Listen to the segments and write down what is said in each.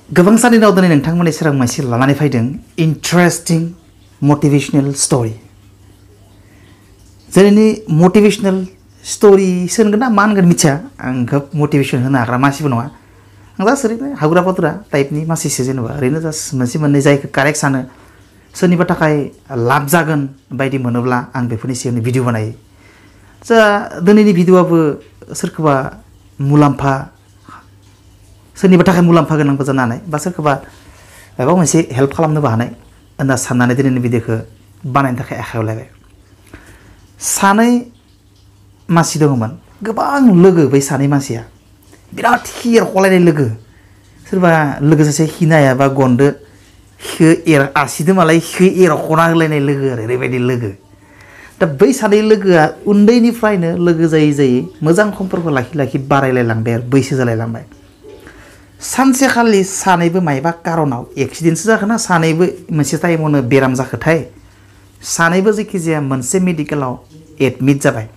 गोबां साननि उनाव दिनै नोंथांमोननि सेराव मोनसे लानानै फैदों इन्टारेस्टिं मटिभेशनल स्टोरी। जोंनि मटिभेशनल स्टोरी होनगोन ना मा होनगोन मिथिया, आं खोब मटिभेशन होनो हाग्रा मानसिबो नङा। आं जास्ट ओरैनो हागुरा फाथुरा टाइपनि मानसिसो, जेनेबा ओरैनो जास्ट मोनसे मोननै जायखौ कारेक्ट सानो, सोरनिबा थाखाय लाब जागोन बायदि मोनोब्ला आं बेफोरनि सायावनो भिडिअ बानायो। जा दिनैनि भिडिअआबो सोरखौबा मुलाम्फा, सोरनिबा थाखाय मुलाम्फा गोनांबो जानो हानाय बा सोरखौबा माबा मोनसे हेल्प खालामनोबो हानाय होनना साननानै दिनैनि भिडिअखौ बानायनो थाखाय आखायाव लाबाय। सानै मानसि दङमोन, गोबां लोगो बै सानै मानसिया, बिराद हिरखलायनाय लोगो। सोरबा लोगो सासे हिनो हायाबा गनदो आसिदो मालाय एरखना होलायनाय लोगो आरो ओरैबायदि लोगो। दा बै सानै लोगोआ उन्दैनिफ्रायनो लोगो जायै जायै मोजां सम्पर्क लाखि लाखि बारायलायलांबाय आरो बैसो जालायलांबाय। सानसेखालि सानैबो मायबा कारनाव एक्सिडेन्टसो जाखोना सानैबो मोनसे टाइमावनो बेराम जाखोथाय सानैबो जायखिजाया मोनसे मेडिकेलाव एडमिट जाबाय।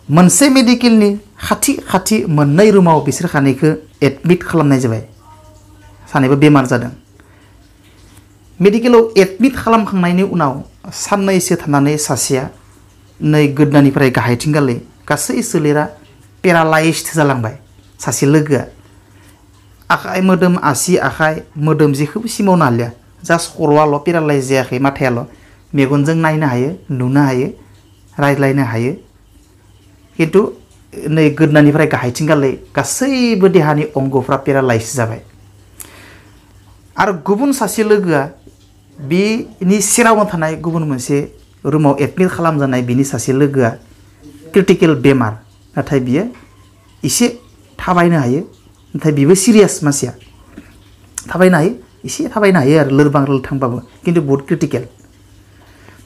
मोनसे मेडिकेलनि खाथि खाथि मोननै रुमाव बिसोर सानैखौ एडमिट खालामनाय जाबाय। सानैबो बेमार जादों। मेडिकेलाव एडमिट खालामखांनायनि उनाव साननैसो थानानै सासेया नै गोदनानिफ्राय गाहायथिंगालै गासै सोलेरा पेरालाइज्ड जालांबाय। सासे लोगोआ आखाइ मोदोम आसि आखाइ मोदोम जेखौबो सिमावनो हालिया, जास्ट खर'आल' पेरालाइज जायाखै, माथायाल' मेगनजों नायनो हायो, नुनो हायो, रायज्लायनो हायो, खिन्थु नै गोदनानिफ्राय गाहायथिंगालै गासैबो देहानि अंगफ्रा पेरालाइज जाबाय। आरो गुबुन सासे लोगोआ बिनि सेरावनो थानाय गुबुन मोनसे रुमाव एडमिट खालामजानाय बिनि सासे लोगोआ क्रिटिकेल बेमार, नाथाय बियो एसे थाबायनो हायो, नाथाय बिबो सिरियास मानसिया, थाबायनो हायो, एसे थाबायनो हायो आरो लोरबां लोरथांबाबो, खिन्थु बहुत क्रिटिकेल।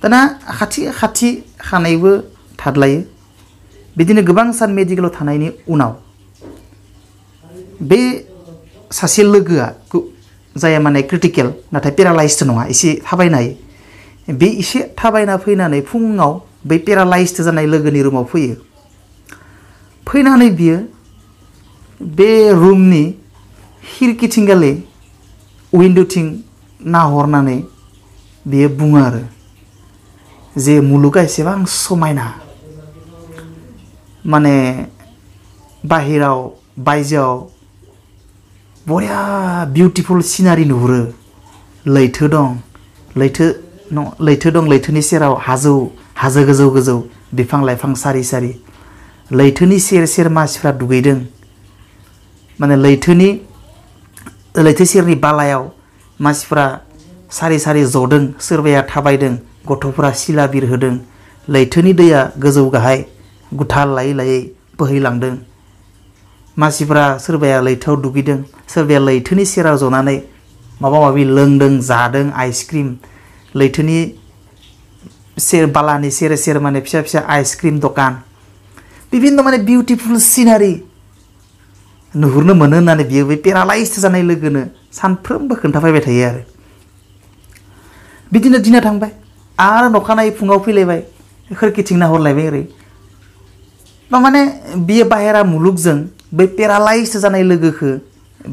दाना खाथि खाथि खानायबो थादलायो। बिदिनो गोबां सान मेडिकेलाव थानायनि उनाव बे सासे लोगोआ जाया माने क्रिटिकेल नाथाय पेरालाइज्ड नङा, एसे थाबायनो हायो, बे एसे थाबायना फैनानै फुङाव बै पेरालाइज्ड जानाय लोगोनि रुमाव फैयो। फैनानै बियो बे रुमनि खिरखिथिंगाले उइन्ड'थिं नाहरनानै बियो बुङो आरो जे मुलुगा एसेबां समायना, माने बायजोआव बरिया बिउटिफुल सिनारि नुहुरो। लैथो दं, लैथोनि सेराव हाजो गोजौ गोजौ, बिफां लाइफां सारि सारि, लैथोनि सेर सेर मानसिफ्रा दुगैदों। माने लैथो सेरनि बालायाव मानसिफ्रा सारि सारि जदों, सोरबाया थाबायदों, गथ'फोरा सिला बिरहोदों। लैथोनि दैया गोजौ गाहाय गुथाल लायै लायै बोहैलांदों। मानसिफ्रा सोरबाया लैथोआव दुगैदों, सोरबाया लैथोनि सेराव जनानै माबा माबि लोंदों जादों, आइसक्रिम, लैथोनि बालानि सेर सेर माने फिसा फिसा आइसक्रिम दखान, बिभिन्न माने बिउटिफुल सिनारि नुहुरनो मोनो होननानै बियो बे पेरालाइज्ड जानाय लोगोनो सानफ्रोमबो खोन्थाफैबाय थायो आरो। बिदिनो दिना थांबाय आरो अखानायै फुङाव फैलायबाय, खोरखिथिं नाहरलायबाय ओरै, माने बियो बाहेरा मुलुगजों बै पेरालाइज्ड जानाय लोगोखौ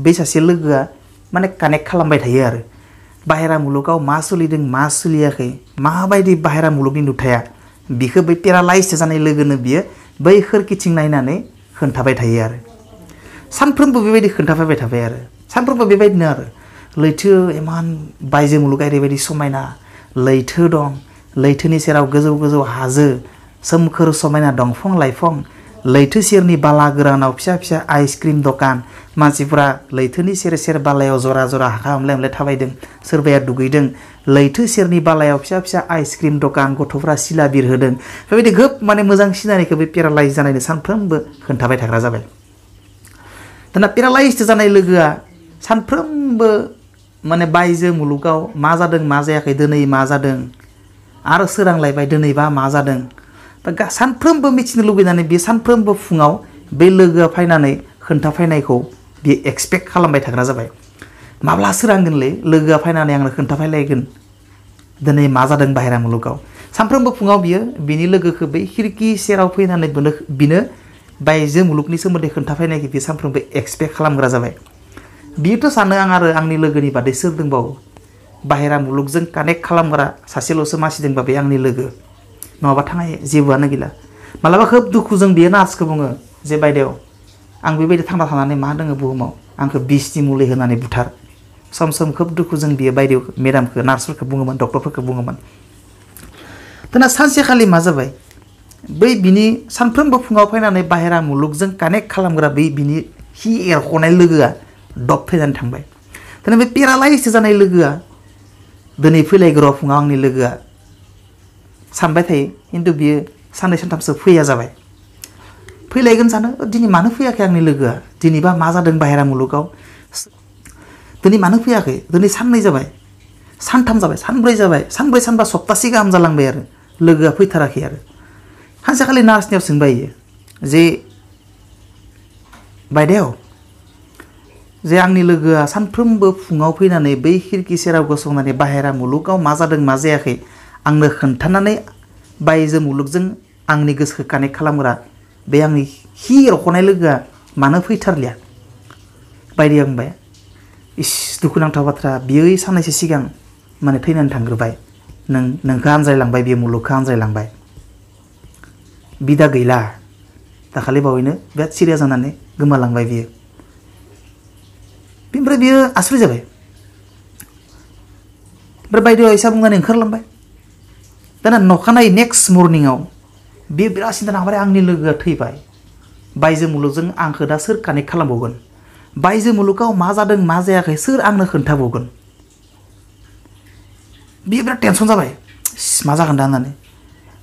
बै सासे लोगोआ माने कानेक्ट खालामबाय थायो आरो। बाहेरा मुलुगाव मा सोलिदों मा सोलियाखै, माबायदि बाहेरा मुलुगनि नुथाया, बिखौ बै पेरालाइज्ड जानाय लोगोनो बियो बै खोरखिथिं नायनानै खोन्थाबाय थायो आरो। सानफ्रोमबो बेबायदि खोन्थाफैबाय थाबाय आरो, सानफ्रोमबो बेबायदिनो आरो लैथो, इमान बायजो मुलुगा ओरैबायदि समायना, लैथो दं, लैथोनि सेराव गोजौ गोजौ हाजो, सोमखोर समायना दंफां लाइफां, लैथो सेरनि बाला गोरानाव फिसा फिसा आइसक्रिम दखान, मानसिफ्रा लैथोनि सेर सेर बालायाव जरा जरा हाखा हमलाय हमलाय थाबायदों, सोरबाया दुगैदों, लैथो सेरनि बालायाव फिसा फिसा आइसक्रिम दखान, गथ'फ्रा सिला बिरहोदों। बेबायदि खोब माने मोजां सिनारिखौ बे पेरालाइज जानायनो सानफ्रोमबो खोन्थाबाय थाग्रा जाबाय। दाना पेरालाइज्ड जानाय लोगोआ सानफ्रोमबो माने बायजो मुलुगाव मा जादों मा जायाखै, दिनै मा जादों आरो सोरांलायबाय दिनैबा मा जादों, सानफ्रोमबो मिथिनो लुबैनानै बे सानफ्रोमबो फुङाव बे लोगोआ फैनानै खोन्थाफैनायखौ बियो एक्सपेक्ट खालामबाय थाग्रा जाबाय। माब्ला सोरांगोनलै, लोगोआ फैनानै आंनो खोन्थाफैलायगोन दिनै मा जादों बाहेरा मुलुगाव। सानफ्रोमबो फुङाव बियो बिनि लोगोखौ बै खिरखि सेराव फैनानै बिनो बायजो मुलुगनि सोमोन्दै खोन्थाफैनायखौ बियो सानफ्रोमबो एक्सपेक्ट खालामग्रा जाबाय। बियोथ' सानो आं आरो आंनि लोगोनि बादै सोर दंबावो बाहेरा मुलुगजों कानेक्ट खालामग्रा सासेल'सो मानसि दंबा बे आंनि लोगो नङाबा थांनाय जेबोआनो गैला मालाबा खोब दुखुजों बियो नार्सखौ बुङो जे बायदेव आं बेबायदि थांना थानानै मा दोङो बुहुमाव आंखौ बिसनि मुलि होनानै बुथार सम सम खोब दुखुजों बियो बायदेव मेडामखौ नार्सफोरखौ बुङोमोन डक्टरफोरखौ बुङोमोन दाना सानसेखालि मा जाबाय बै बिनि सानफ्रोमबो फुङाव फैनानै बाहेरा मुलुगजों कानेक्ट खालामग्रा बै बिनि हि एरख'नाय लोगोआ दब फैनानै थांबाय दाना बे पेरालाइज जानाय लोगोआ दिनै फैलायग्र'आव फुङाव आंनि लोगोआ सानबाय थायो खिन्थु बियो साननै सानथामसो फैया जाबाय फैलायगोन सानो दिनै मानो फैयाखै आंनि लोगोआ दिनैबा मा जादों बाहेरा मुलुगाव दिनै मानो फैयाखै दिनै साननै जाबाय सानथाम जाबाय सानब्रै जाबाय सानब्रै सानबा सप्तासे गाहाम जालांबाय आरो लोगोआ फैथाराखै आरो सानसेखालि नार्सनियाव सोंबाय जे बायदेव जे आंनि लोगोआ सानफ्रोमबो फुङाव फैनानै बै खिरखि सेराव गसंनानै बाहेरा मुलुगाव मा जादों मा जायाखै आंनो खोन्थानानै बायजो मुलुगजों आंनि गोसोखौ कानेक्ट खालामग्रा बे आंनि हि एरख'नाय लोगोआ मानो फैथारलिया बायदिया बुंबाय इस दुखुनांथाव बाथ्रा बियो साननैसो सिगां माने थैनानै थांग्रोबाय नोंखौ आनज्रायलांबाय बियो मुलुगखौ आनज्रायलांबाय बिदा गैला दाखालि बावैनो बिराद सिरियास जानानै गोमालांबाय बियो बेनिफ्राय बियो आसुरि जाबाय ओमफ्राय बायदेवा एसा बुंनानै ओंखारलांबाय दाना नखानायै नेक्स्ट मर्निंआव बियो बिराद सिन्था नांबाय आंनि लोगोआ थैबाय बायजो मुलुगजों आंखौ दा सोर कानेक्ट खालामबावगोन बायजो मुलुगाव मा जादों मा जायाखै सोर आंनो खोन्थाबावगोन बियो बिराद टेनसन जाबाय मा जागोन दा होननानै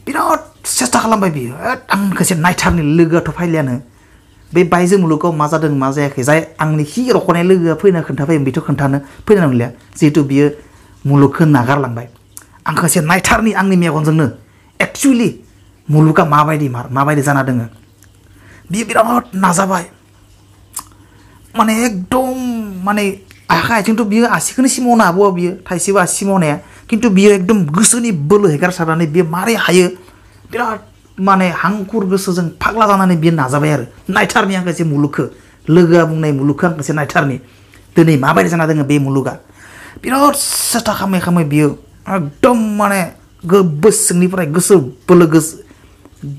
बिराद सेस्था खालामबाय बियो आं खनसे नायथारनि लोगोआथ' फायलियानो बे बायजो मुलुगाव मा जादों मा जायाखै जाय आंनि हि रख'नाय लोगोआ फैना खोन्थाफैयो बेथ' खोन्थानो फैनाय नंलिया जिहेतु बियो मुलुगखौ नागारलांबाय आं खनसे नायथारनि आंनि मेगनजोंनो एक्सुवेलि मुलुगा माबायदि जाना दोङो बियो बिराद नाजाबाय माने एकदम माने आखाइ आथिंथ' बियो आसिखौनो सिमावनो हाबावा बियो थाइसेबो आसि सिमावनाया खिन्थु बियो एकदम गोसोनि बोलो हेगारसारनानै बियो मारै हायो बिराद माने हांखुर गोसोजों फाग्ला जानानै बियो नाजाबाय आरो नायथारनि आं खनसे मुलुगखौ लोगोआ बुंनाय मुलुगखौ आं खनसे नायथारनि दिनै माबायदि जाना दोङो बे मुलुगा बिराद सेस्था खालामै खालामै बियो एकदम माने गोबो सिंनिफ्राय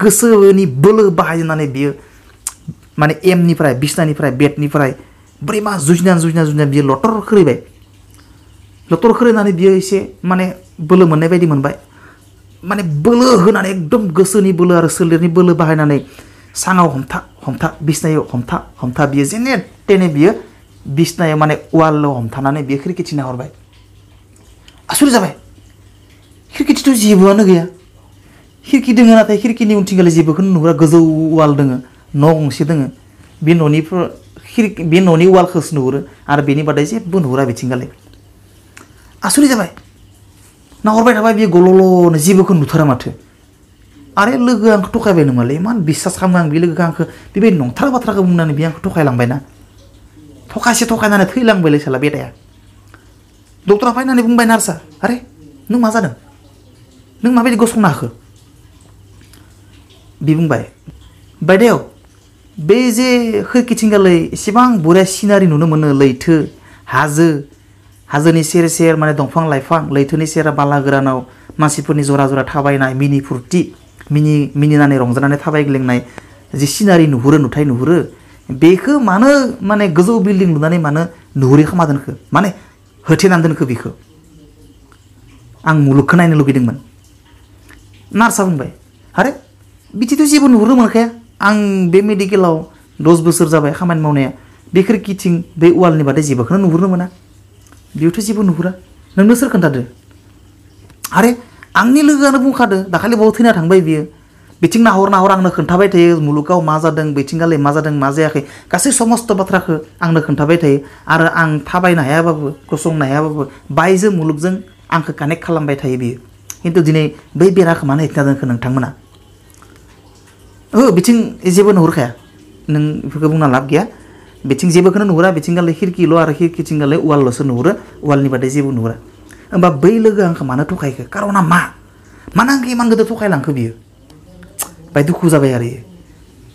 गोसोनि बोलो बाहायनानै बियो माने एमनिफ्राय बिसनानिफ्राय बेडनिफ्राय बोरैबा जुजिना बियो लटर खोरैबाय लटर खोरैनानै बियो एसे माने बोलो मोननाय बायदि मोनबाय माने बोलो होनानै एकदम गोसोनि बोलो आरो सोलेरनि बोलो बाहायनानै साङाव हमथा बिसनायाव हमथा बियो जेने तेने बियो बिसनायाव माने वालाव हमथानानै बियो खिरखिथिं नाहरबाय आसुरित जाबाय खिरखिथिथ' जेबोआनो गैया खिरखि दोङो नाथाय खिरखिनि उनथिंगाले जेबोखौनो नुहुरा गोजौ वाल दोङो न' गंसे दोङो बे न'नि वालखौसो नुहुरो आरो बेनि बादै जेबो नुहुरा बिथिंगाले आसुरित जाबाय नाहरबाय थाबाय बियो गल'ल'नो जेबोखौ नुथारा माथो आरो लोगोआ आंखौ थगायबाय नोमालै इमान बिसास खालामो आं बे लोगोखौ आंखौ बेबायदि नंथारा बाथ्राखौ बुंनानै बियो आंखौ थगायलांबायना थगायनानै थैलांबायलै साला बेदाया डक्टरा फैनानै बुंबाय नार्सआ आरे नों मा जादों नों माबायदि गसंनो हाखो बि बुंबाय बायदेव बे जे खिरखिथिंगालै एसेबां बरिया सिनारि नुनो मोनो लैथो हाजोनि सेर सेर माने दंफां लाइफां लैथोनि सेर बाला गोरानाव मानसिफोरनि जरा जरा थाबायनाय मिनि फुरथि मिनिनानै रंजानानै थाबायग्लेंनाय जि सिनारि नुथाय नुहुरो बेखौ मानो माने गोजौ बिल्डिं लुनानै मानो नुहुरै खालामना दोनखो माने होथेनानै दोनखो बेखौ आं मुलुगखौ नायनो लुगैदोंमोन नार्सआ बुंबाय आरे बिदिथ' जेबो नुहुरनो मोनखाया आं बे मेडिकेलाव 10 बोसोर जाबाय खामानि मावनाया बे खिरखिथिं बे वालनि बादै जेबोखौनो नुहुरनो मोना बेयावथ' जेबो नुहुरा नोंनो सोर खोन्थादो आरे आंनि लोगोआनो बुंखादो दाखालि बाव थैना थांबाय बियो बिथिं नाहर आंनो खोन्थाबाय थायो मुलुगाव मा जादों बिथिंगाले मा जादों मा जायाखै गासै समस्त बाथ्राखौ आंनो खोन्थाबाय थायो आरो आं थाबायनो हायाबाबो गसंनो हायाबाबो बायजो मुलुगजों आंखौ कानेक्ट खालामबाय थायो बियो खिन्थु दिनै बै बेराखौ मानो हेबना दोनखो नोंथांमोना बिथिं जेबो नुहुरखाया नों बेफोरखौ बुंना लाब गैया बिथिं जेबोखौनो नुहुरा बिथिंगाले खिरखिल' आरो खिरखिथिंगाले वालल'सो नुहुरो वालनि बादै जेबो नुहुरा होमबा बै लोगोआ आंखौ मानो थगायखो कारना मानो आंखौ इमान गोदो थगायलांखो बियो बाय दुखु जाबाय आरो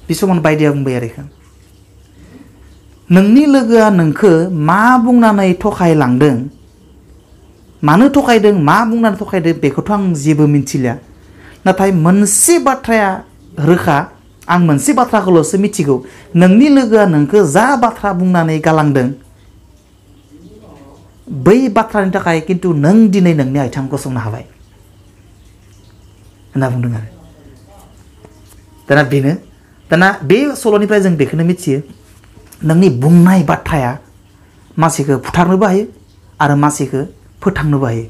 बे समाव बायदिया बुंबाय आरो नोंनि लोगोआ नोंखौ मा बुंनानै थगायलांदों मानो थगायदों मा बुंनानै थगायदों बेखौथ' आं जेबो मिथिला नाथाय मोनसे बाथ्राया रोखा आं मोनसे बाथ्राखौल'सो मिथिगौ नोंनि लोगोआ नोंखौ जा बाथ्रा बुंनानै गालांदों बै बाथ्रानि थाखाय किन्तु नों दिनै नोंनि आथिङाव गसंनो हाबाय होनना बुंदों आरो दाना बे सल'निफ्राय जों बेखौनो मिथियो नोंनि बुंनाय बाथ्राया मानसिखौ बुथारनोबो हायो आरो मानसिखौ फोथांनोबो हायो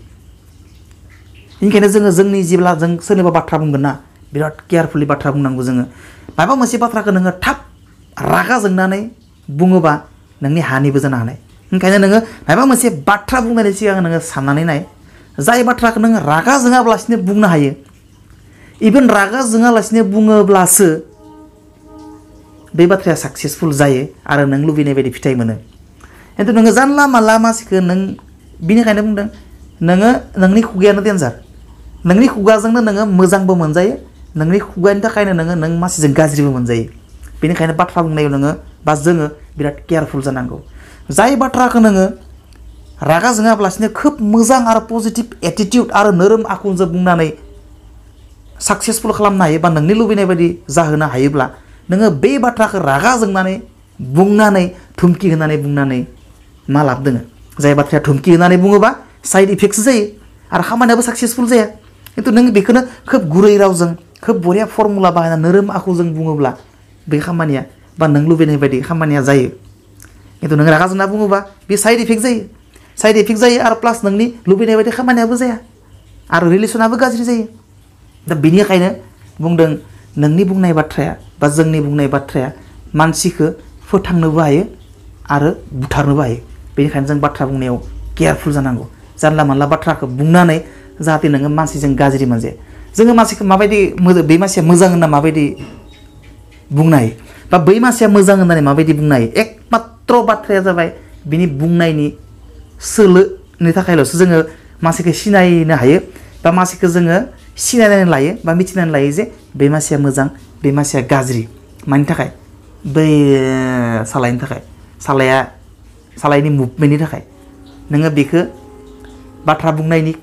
बेनिखायनो जोङो जोंनि जेब्ला जों सोरनिबा बाथ्रा बुंगोन ना बिराद केयारफुलि बाथ्रा बुंनांगौ जोङो माबा मोनसे बाथ्राखौ नोङो थाब रागा जोंनानै बुङोबा नोंनि हानिबो जानो हानाय ओंखायनो नोङो माबा मोनसे बाथ्रा बुंनायनि सिगां नोङो साननानै नाय जाय बाथ्राखौ नोङो रागा जोङाब्लासिनो बुंनो हायो इभेन रागा जोङालासिनो बुङोब्लासो बे बाथ्राया साक्सेसफुल जायो आरो नों लुबैनाय बायदि फिथाइ मोनो खिन्थु नोङो जानला मानला मानसिखौ नों बिनिखायनो बुंदों नोङो नोंनि खुगायानो डेन्जार नोंनि खुगाजोंनो नोङो मोजांबो मोनजायो नोंनि खुगानि थाखायनो नों मानसिजों गाज्रिबो मोनजायो बेनिखायनो बाथ्रा बुंनायाव नोङो बा जोङो बिराद केयारफुल जानांगौ जाय बाथ्राखौ नोङो रागा जोङाब्लासिनो खोब मोजां आरो पजिटिभ एटिटिउड आरो नोरोम आखुजों बुंनानै साक्सेसफुल खालामनो हायो बा नोंनि लुबैनाय बायदि जाहोनो हायोब्ला नोङो बे बाथ्राखौ रागा जोंनानै बुंनानै धुमकि होनानै बुंनानै मा लाब दोङो जाय बाथ्राया धुमकि होनानै बुङोबा साइड इफेक्टसो जायो आरो खामानियाबो साक्सेसफुल जाया खिन्थु नों बेखौनो खोब गुरै रावजों खोब बरिया फर्मुला बाहायना नोरोम आखुजों बुङोब्ला बे खामानिया बा नों लुबैनाय बायदि खामानिया जायो खिन्थु नों रागा जोंना बुङोबा बे साइड इफेक्ट जायो आरो प्लास नोंनि लुबैनाय बायदि खामानियाबो जाया आरो रिलेसनाबो गाज्रि जायो दा बेनिखायनो बुंदों नोंनि बुंनाय बाथ्राया बा जोंनि बुंनाय बाथ्राया मानसिखौ फोथांनोबो हायो आरो बुथारनोबो हायो बेनिखायनो जों बाथ्रा बुंनायाव केयारफुल जानांगौ जानला मानला बाथ्राखौ बुंनानै जाहाथे नोङो मानसिजों गाज्रि मोनजाया जोङो मानसिखौ माबायदि बे मानसिया मोजां होनना माबायदि बुंनो हायो बा बै मानसिया मोजां होननानै माबायदि बुंनो हायो एकमात्र बाथ्राया जाबाय बिनि बुंनायनि सोलोनि थाखायल'सो जोङो मानसिखौ सिनायनो हायो बा मानसिखौ जोङो सिनायनानै लायो बा मिथिनानै लायो जे बे मानसिया मोजां बे मानसिया गाज्रि मानि थाखाय बै सालायनि थाखाय सालायनि मुभमेन्टनि थाखाय नोङो बेखौ बाथ्रा बुंनायनि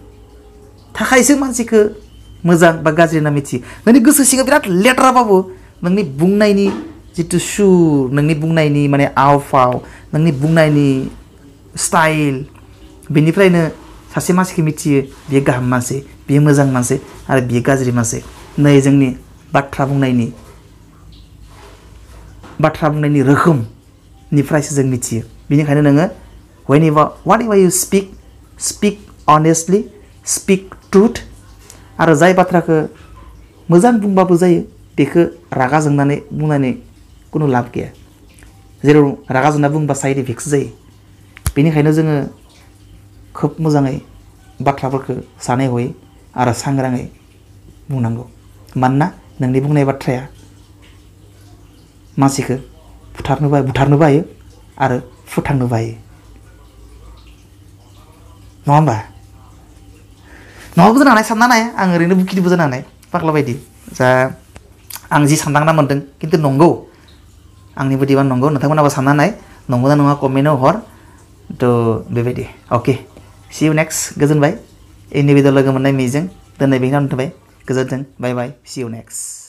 थाखायसो मानसिखौ मोजां बा गाज्रि होनना मिथियो नोंनि गोसो सिङाव बिराद लेथ्राबाबो नोंनि बुंनायनि जितु सुर नोंनि बुंनायनि माने आव फाव नोंनि बुंनायनि स्टाइल बेनिफ्रायनो सासे मानसिखौ मिथियो बियो गाहाम मानसि बियो मोजां मानसि आरो बियो गाज्रि मानसि नै जोंनि बाथ्रा बुंनायनि रोखोमनिफ्रायसो जों मिथियो बेनिखायनो नोङो whenever you speak honestly speak truth आरो जाय बाथ्राखौ मोजां बुंबाबो जायो बेखौ रागा जोंनानै बुंनानै खुनु लाब गैया जेराव रागा जोंना बुंबा साइड इफेक्टसो जायो बेनिखायनो जोङो खोब मोजाङै बाथ्राफोरखौ सानै हयै आरो सांग्राङै बुंनांगौ मानोना नोंनि बुंनाय बाथ्राया मानसिखौ बुथारनोबो हायो आरो फोथांनोबो हायो नङा होमबा नङाबो जानो हानाय सानना नाय आं ओरैनो बुखिनिबो जानो हानाय फाग्ला बायदि जा आं जि सानदांना मोन्दों खिन्थु नंगौ आंनि बायदिबा नंगौ नोंथांमोनाबो सानना नाय नंगौना नङा कमेन्टआव हर थ' बेबायदि अके सि इउ नेक्स्ट गोजोनबाय इन्डिभिजुवेल लोगो मोननाय मिजिं दोननाय बेखिनियावनो थाबाय गोजोन्थों बाय बाय सि इउ नेक्स्ट